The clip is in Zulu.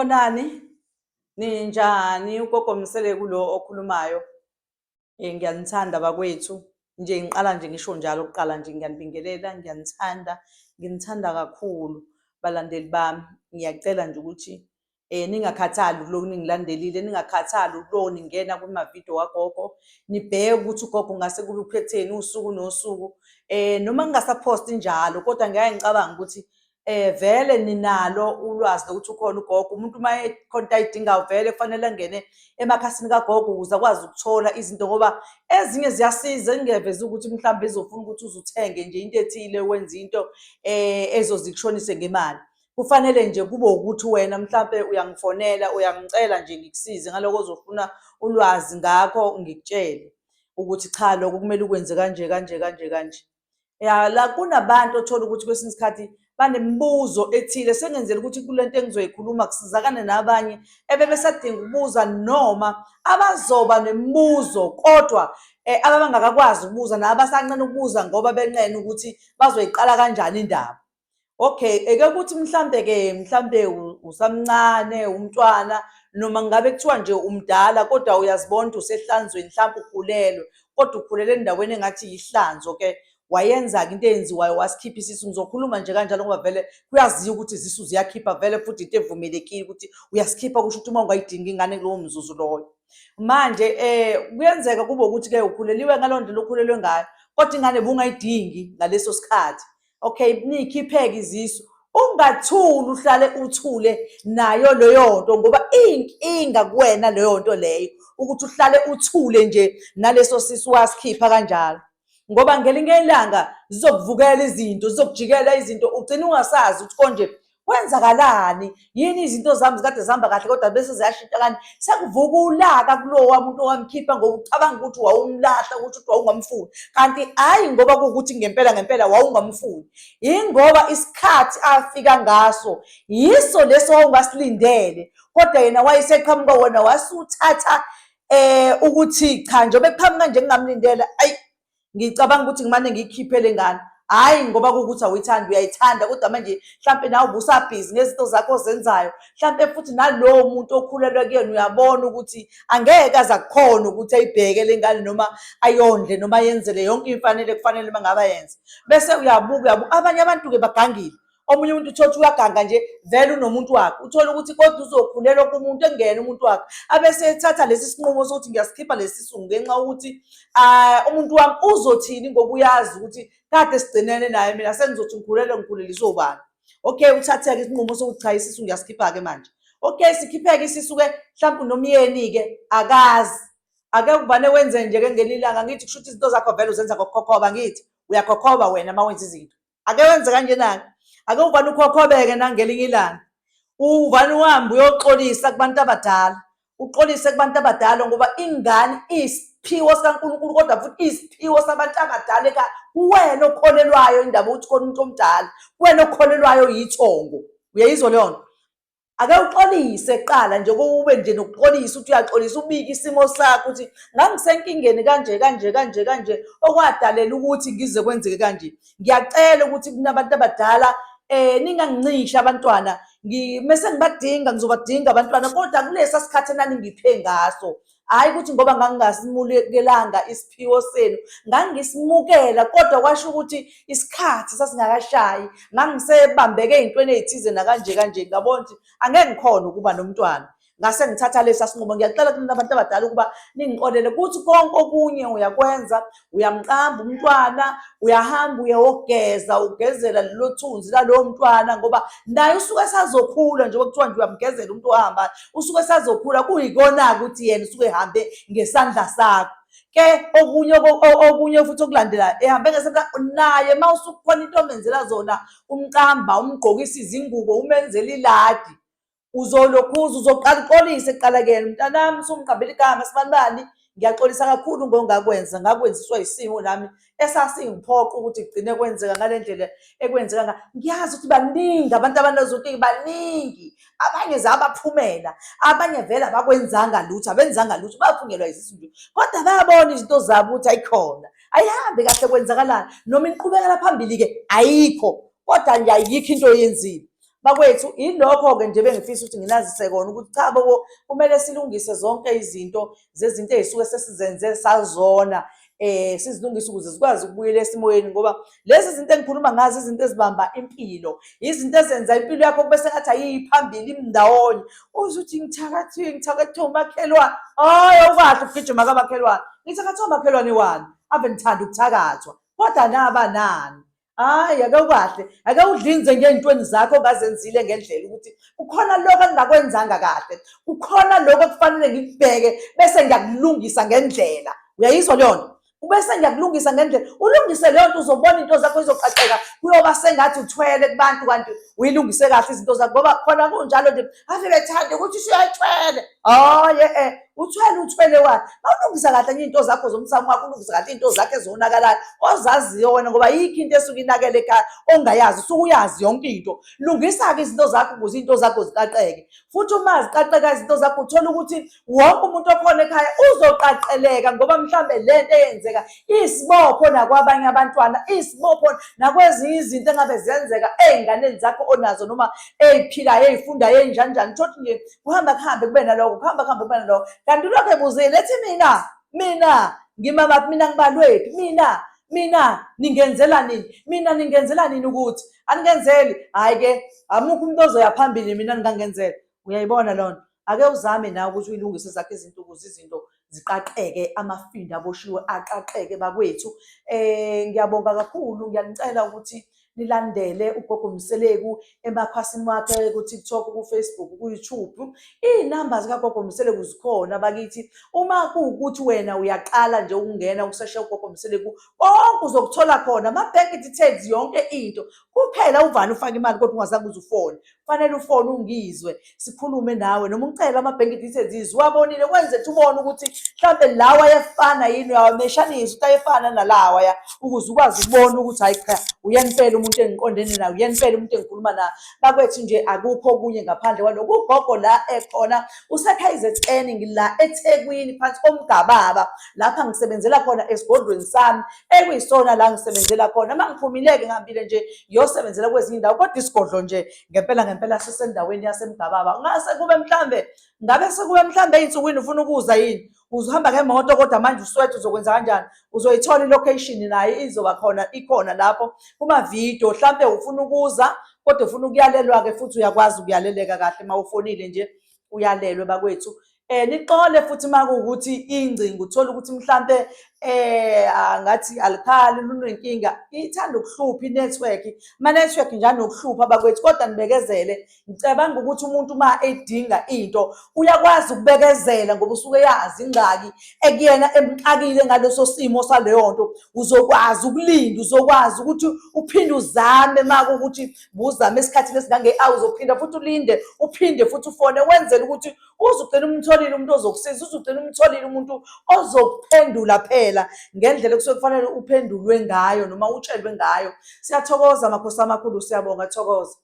Bonani, ninjani? Ugogo Msele kulo okhulumayo. Ngiyanithanda bakwethu. Nje ngiqala nje ngisho njalo ukuqala nje ngiyanibingelela, ngiyanithanda, nginithanda kakhulu balandeli bami. Ngiyacela nje ukuthi ningakhathali ukuloko ningilandelile, ningakhathali ukuloko ningena kuma-video wagogo. Nibheke ukuthi ugogo ngase kube uphetheni usuku nosuku. Noma ngingasaphosti njalo, kodwa ngeke ngicabanga ukuthi vele ninalo ulwazi lokuthi ukhona ugogo. Umuntu uma ekhona into ayidingayo vele kufanele angene emakhasini kagogo ukuze akwazi ukuthola izinto, ngoba ezinye ziyasiza. Ngingeveza ukuthi mhlawumbe ezofuna ukuthi uzuthenge nje into ethile, wenze into ezozikushonise ngemali. Kufanele nje kube ukuthi wena mhlampe uyangifonela, uyangicela nje ngikusize ngaloko ozofuna ulwazi ngakho, ngikutshele ukuthi cha, lokho kumele ukwenze kanje kanje kanje kanje. Ya, la kunabantu othola ukuthi kwesinye isikhathi banemibuzo ethile. Sengenzela ukuthi kule nto engizoyikhuluma kusizakane nabanye ebebesadinga ukubuza, noma abazoba nemibuzo kodwa abangakakwazi ukubuza, nabasancane ukubuza ngoba benqena ukuthi bazoyiqala kanjani indaba. Okay, eke kuthi mhlambe usamncane, umntwana, noma ngabe kuthiwa nje umdala kodwa uyazibona usehlanzweni, mhlawumbe ukhulelwe kodwa ukhulele endaweni engathi yihlanzo. Okay, wayenza-ke into eyenziwayo, wasikhipha isisu. Ngizokhuluma nje kanjalo ngoba vele kuyaziwa ukuthi izisu ziyakhipha vele, futhi into evumelekile ukuthi uyasikhipha. Kusho ukuthi uma ungayidingi ingane kulowo mzuzu loyo. Manje kuyenzeka kube ukuthi-ke ukhuleliwe ngalowo ndlela okhulelwe ngayo, kodwa ingane bungayidingi ngaleso sikhathi. Okay, niyikhiphe-ke izisu. Ungathuli, uhlale uthule nayo leyo nto, ngoba inkinga kuwena leyo nto leyo, ukuthi uhlale uthule nje naleso sisu wasikhipha kanjalo. Ngoba ngelinye ilanga zizokuvukela izinto, zizokujikela izinto, ugcine ungasazi ukuthi konje kwenzakalani. Yini izinto zami zikade zihamba kahle kodwa bese ziyashintsha kanti sekuvuka ulaka kulowa muntu owamkhipha ngoba ucabanga ukuthi wawumlahla, ukuthi wawungamfuni. Kanti hhayi ngoba kuwukuthi ngempela wawungamfuni, yingoba isikhathi afika ngaso yiso leso wawungasilindele, kodwa yena wayeseqhamuka wona wasuthatha ukuthi cha, njengoba eqhamuka nje ngingamlindela, ayi ngicabanga ukuthi ngimane ngiyikhiphele ngane. Hhayi ngoba kuwukuthi awuyithandi, uyayithanda, kodwa manje mhlampe nawe ubusabhizi ngezinto zakho ozenzayo. Mhlampe futhi nalowo muntu okhulelwe kuyena uyabona ukuthi angeke aze akukhona ukuthi ayibheke le ngane, noma ayondle, noma ayenzele yonke imfanele kufanele uma ngaba yenza. Bese uyabuka abanye abantu-ke bagangile. Omunye umuntu uthole ukuthi uyaganga nje vele unomuntu wakhe, uthole ukuthi kodwa uzokhulelwa kumuntu engene umuntu wakhe, abese ethatha lesi sinqumo sokuthi ngiyasikhipha lesi sisu ngenxa yokuthi umuntu wami uzothini, ngoba uyazi ukuthi kade sigcinene naye, mina sengizothi ngikhuleliswe ubani. Okay, uthathe-ke isinqumo sokuthi cha, isisu ngiyasikhipha-ke manje. Okay, sikhiphe-ke isisu-ke, mhlawumbe nomyeni-ke akazi. Ake ukubane wenze nje-ke ngelinye ilanga, ngithi kushuthi izinto zakho vele uzenza ngokukhokhoba. Ngithi uyakhokhoba wena uma wenza izinto, ake wenze kanjena-ke. Ake uvane ukhokhobeke nangelinye ilanga, uvane uhambe uyoxolisa kubantu abadala, uxolise kubantu abadala, ngoba ingane iyisiphiwo sikaNkulunkulu, kodwa futhi iyisiphiwo sabantu abadala ekhaya. Uwena okholelwayo indaba ukuthi khona umuntu omdala, uwena okholelwayo yithongo. Uyayizwa leyo nto? Ake uxolise kuqala nje, kube nje nokuxolisa, ukuthi uyaxolisa, ubike isimo sakho ukuthi ngangisenkingeni kanje okwadalela ukuthi ngize kwenzeke kanje. Ngiyacela ukuthi kunabantu abadala ningangincisha abantwana. Mese ngibadinga ngizobadinga abantwana, kodwa kulesa sikhathi enaningiphe ngaso. Hhayi ukuthi ngoba ngangingasimukelanga isiphiwo senu, ngangisimukela kodwa kwasho ukuthi isikhathi sasingakashayi, ngangisebambeke ey'ntweni ey'thize nakanje. Ngabona ukuthi angeke ngikhone ukuba nomntwana, ngase ngithatha lesa sinqumo. Ngiyacela kuni abantu abadala ukuba ningixolele, kuthi konke okunye uyakwenza, uyamqamba umntwana, uyahamba uyawogeza, ugezela lelo thunzi lalowo mntwana, ngoba naye usuke esazokhula. Njengoba kuthiwa nje uyamgezela umuntu ohambayo, usuke esazokhula. Kuyikona-ke ukuthi yena usuke ehambe ngesandla sakho. Ke okunye futhi okulandelayo, ehambe ngesandla naye. Uma usukhona into omenzela zona, umqamba, umgqokisa izingubo, umenzela iladi, uzolokhuza, uzoqala uxolise kuqala kuyena. Mntanami, usumqambile igama sibanibani, ngiyaxolisa kakhulu ngongakwenza, ngakwenziswa isimo nami esasingiphoqa ukuthi kugcine kwenzeka ngale ndlela ekwenzeka ngayo. Ngiyazi ukuthi baningi abantu abanazothi baningi, abanye zabaphumela, abanye vele abakwenzanga lutho, abenzanga lutho, baphunyelwa isisu nje, kodwa bayabona izinto zabo ukuthi ayikhona, ayihambi kahle, kwenzakalani, noma inqubekela phambili-ke ayikho, kodwa nje ayikho into oyenzile. bakwethu ilokho-ke nje bengifisa ukuthi nginazise kona ukuthi cha bo kumele silungise zonke izinto zezinto ey'suke sesizenze sazona sizilungise ukuze zikwazi ukubuyela esimoyeni ngoba lezi zinto engikhuluma ngazo izinto ezibamba impilo, izinto ezenza impilo yakho kube sengathi ayiyiphambili imndawonye. Uze uthi ngithakathiwe umakhelwane, hhayi awukahle ukugijima kamakhelwane. Ngithakathiwe umakhelwane wani? Ave ngithanda ukuthakathwa, kodwa naba nani? Hhayi ake ukahle, ake udlinze ngey'ntweni zakho ongazenzile ngendlela ukuthi kukhona lokho engingakwenzanga kahle, kukhona lokho okufanele ngikubheke bese ngiyakulungisa ngendlela. Uyayizwa leyo nto? Ubese ngiyakulungisa ngendlela, ulungise leyo nto uzobona into zakho zizoqaqeka, kuyoba sengathi uthwele kubantu kanti uyilungise kahle izinto zakho ngoba khona kunjalo nje ave bethande ukuthi usuyayithwele. Hhayi uthwele wani? Mawulungisa kahle iy'nto zakho zomsamo wakho, ulungise kahle iy'nto zakho ezonakalayo ozaziyo wena ngoba yikho into esuke inakele ekhaya ongayazi, usuke uyazi yonke into. Lungisa-ke izinto zakho ukuze iy'nto zakho ziqaqeke, futhi uma ziqaqeka izinto zakho uthole ukuthi wonke umuntu okhona ekhaya uzoqaqeleka ngoba mhlawumbe le nto eyenzeka isibopho nakwabanye abantwana, isibopho nakwezinye izinto engabe ziyenzeka ey'nganeni zakho onazo noma ey'philayo ey'fundayo ey'njanjani. Thothi nje kuhamba kuhambe kube naloko, kuhamba kuhambe kube naloko. Kanti ulokhu ebuzile ethi mina ngimamaphi, mina ngibalwephi, mina ningenzela nini, mina ningenzela nini ukuthi aningenzeli? Hhayi-ke amukho umuntu ozoya phambili mina ningangenzela. Uyayibona loo nto? Ake uzame nawe ukuthi uyilungise zakho izinto ukuze izinto ziqaqeke, amafindo aboshiwe aqaqeke bakwethu. Ngiyabonga kakhulu, ngiyanicela ukuthi nilandele ugogo Mseleku emakhasini wakhe ku-TikTok, ku-Facebook, ku-YouTube. Iy'namba zikagogo Mseleku zikhona bakithi. Uma kuwukuthi wena uyaqala nje ukungena ukusesha ugogo Mseleku, konke uzokuthola khona, ama-bank details, yonke into. Kuphela uvale ufake imali kodwa ungazange uze ufone. Kufanele ufone ungizwe sikhulume nawe noma ungicele ama-bank details uwabonile wenze ukuthi ubone ukuthi mhlawumbe lawa ayefana yini, uyawameshanisa ukuthi ayefana nalawaya ukuze ukwazi ukubona ukuthi hayi cha uyempela umuntu engiqondene naye, uyempela umuntu engikhuluma naye. Bakwethu nje akukho okunye ngaphandle kwalokho. Ugogo la ekhona use-KZN ngila eThekwini phansi komgababa lapha ngisebenzela khona esigodlweni sami ekuyisona la ngisebenzela khona. Uma ngiphumile-ke ngihambile nje ngiyosebenzela kwezinye indawo kodwa isigodlo nje ngempela sisendaweni yasemgababa. Ngabe sekube mhlawumbe ey'nsukwini ufuna ukuza yini? Uzohamba ngemoto kodwa manje uswethu uzokwenza kanjani? Uzoyithola i-location nayo izoba khona, ikhona lapho kuma-video. Mhlampe ufuna ukuza kodwa ufuna ukuyalelwa-ke futhi uyakwazi ukuyaleleka kahle uma ufonile nje uyalelwe bakwethu. Nixole futhi uma kuwukuthi ingcingo uthole ukuthi mhlampe ngathi alikhali lunenkinga, ithanda ukuhlupha inethiwekhi, ama-network njalo nokuhlupha bakwethu, kodwa nibekezele. Ngicabanga ukuthi umuntu uma edinga into uyakwazi ukubekezela ngoba usuke yazi ingxaki ekuyena emxakile ngaleso simo saleyo nto. Uzokwazi ukulinda, uzokwazi ukuthi uphinde uzame uma kuwukuthi buzame esikhathini esingange-hour, uzophinda futhi ulinde, uphinde futhi ufone, wenzele ukuthi uze ugcine umtholile umuntu ozokusiza, uze ugcine umtholile umuntu ozokuphendula phela ngendlela kusuke kufanele uphendulwe ngayo noma utshelwe ngayo. Siyathokoza makhosi amakhulu, siyabonga, thokoza.